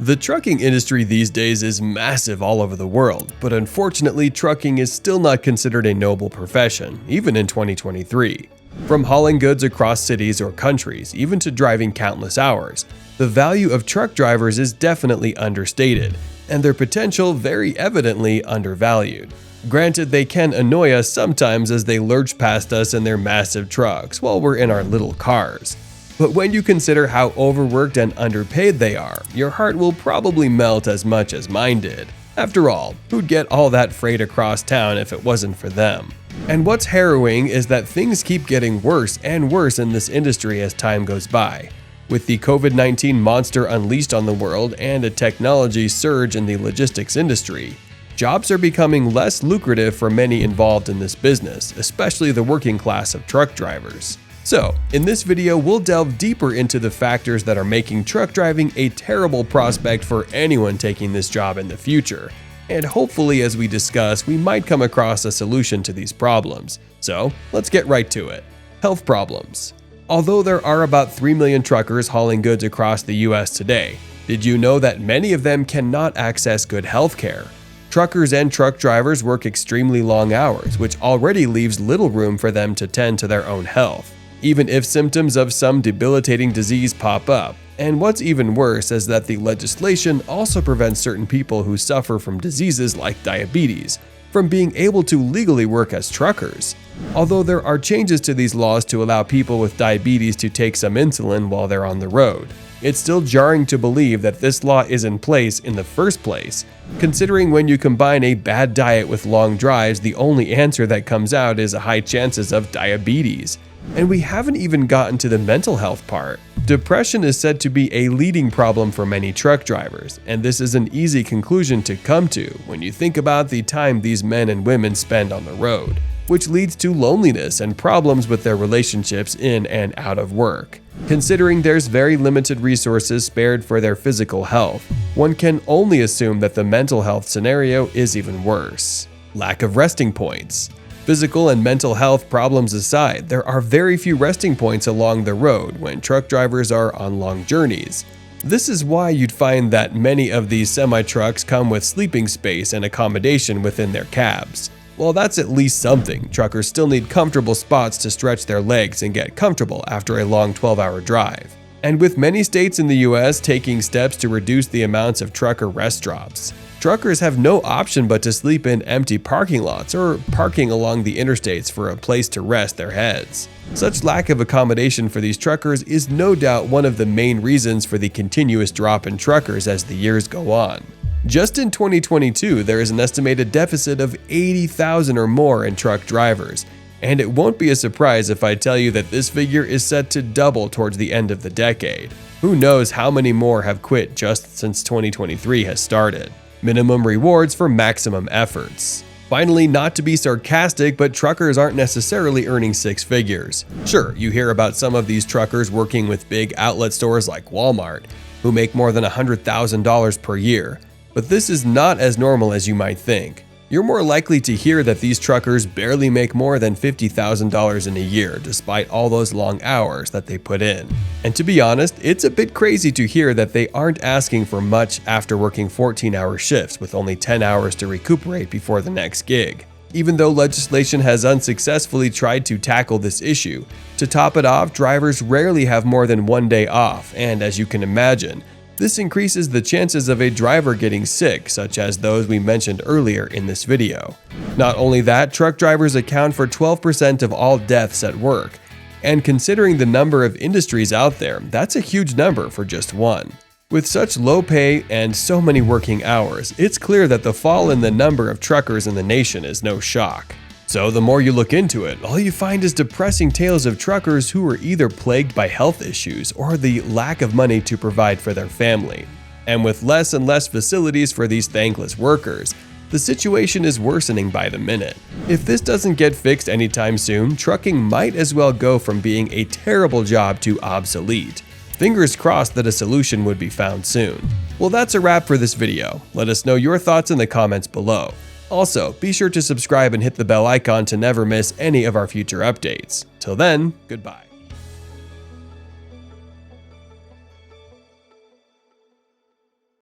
The trucking industry these days is massive all over the world, but unfortunately trucking is still not considered a noble profession, even in 2023. From hauling goods across cities or countries, even to driving countless hours, the value of truck drivers is definitely understated, and their potential very evidently undervalued. Granted, they can annoy us sometimes as they lurch past us in their massive trucks while we're in our little cars. But when you consider how overworked and underpaid they are, your heart will probably melt as much as mine did. After all, who'd get all that freight across town if it wasn't for them? And what's harrowing is that things keep getting worse and worse in this industry as time goes by. With the COVID-19 monster unleashed on the world and a technology surge in the logistics industry, jobs are becoming less lucrative for many involved in this business, especially the working class of truck drivers. So, in this video, we'll delve deeper into the factors that are making truck driving a terrible prospect for anyone taking this job in the future. And hopefully, as we discuss, we might come across a solution to these problems. So, let's get right to it. Health problems. Although there are about 3 million truckers hauling goods across the US today, did you know that many of them cannot access good health care? Truckers and truck drivers work extremely long hours, which already leaves little room for them to tend to their own health, even if symptoms of some debilitating disease pop up. And what's even worse is that the legislation also prevents certain people who suffer from diseases like diabetes from being able to legally work as truckers. Although there are changes to these laws to allow people with diabetes to take some insulin while they're on the road, it's still jarring to believe that this law is in place in the first place, considering when you combine a bad diet with long drives, the only answer that comes out is high chances of diabetes. And we haven't even gotten to the mental health part. Depression is said to be a leading problem for many truck drivers, and this is an easy conclusion to come to when you think about the time these men and women spend on the road, which leads to loneliness and problems with their relationships in and out of work. Considering there's very limited resources spared for their physical health, one can only assume that the mental health scenario is even worse. Lack of resting points. Physical and mental health problems aside, there are very few resting points along the road when truck drivers are on long journeys. This is why you'd find that many of these semi-trucks come with sleeping space and accommodation within their cabs. While that's at least something, truckers still need comfortable spots to stretch their legs and get comfortable after a long 12-hour drive. And with many states in the US taking steps to reduce the amounts of trucker rest stops, truckers have no option but to sleep in empty parking lots or parking along the interstates for a place to rest their heads. Such lack of accommodation for these truckers is no doubt one of the main reasons for the continuous drop in truckers as the years go on. Just in 2022, there is an estimated deficit of 80,000 or more in truck drivers, and it won't be a surprise if I tell you that this figure is set to double towards the end of the decade. Who knows how many more have quit just since 2023 has started. Minimum rewards for maximum efforts. Finally, not to be sarcastic, but truckers aren't necessarily earning six figures. Sure, you hear about some of these truckers working with big outlet stores like Walmart, who make more than $100,000 per year. But this is not as normal as you might think. You're more likely to hear that these truckers barely make more than $50,000 in a year despite all those long hours that they put in. And to be honest, it's a bit crazy to hear that they aren't asking for much after working 14-hour shifts with only 10 hours to recuperate before the next gig. Even though legislation has unsuccessfully tried to tackle this issue, to top it off, drivers rarely have more than one day off, and as you can imagine, this increases the chances of a driver getting sick, such as those we mentioned earlier in this video. Not only that, truck drivers account for 12% of all deaths at work, and considering the number of industries out there, that's a huge number for just one. With such low pay and so many working hours, it's clear that the fall in the number of truckers in the nation is no shock. So the more you look into it, all you find is depressing tales of truckers who are either plagued by health issues or the lack of money to provide for their family. And with less and less facilities for these thankless workers, the situation is worsening by the minute. If this doesn't get fixed anytime soon, trucking might as well go from being a terrible job to obsolete. Fingers crossed that a solution would be found soon. Well, that's a wrap for this video. Let us know your thoughts in the comments below. Also, be sure to subscribe and hit the bell icon to never miss any of our future updates. Till then, goodbye.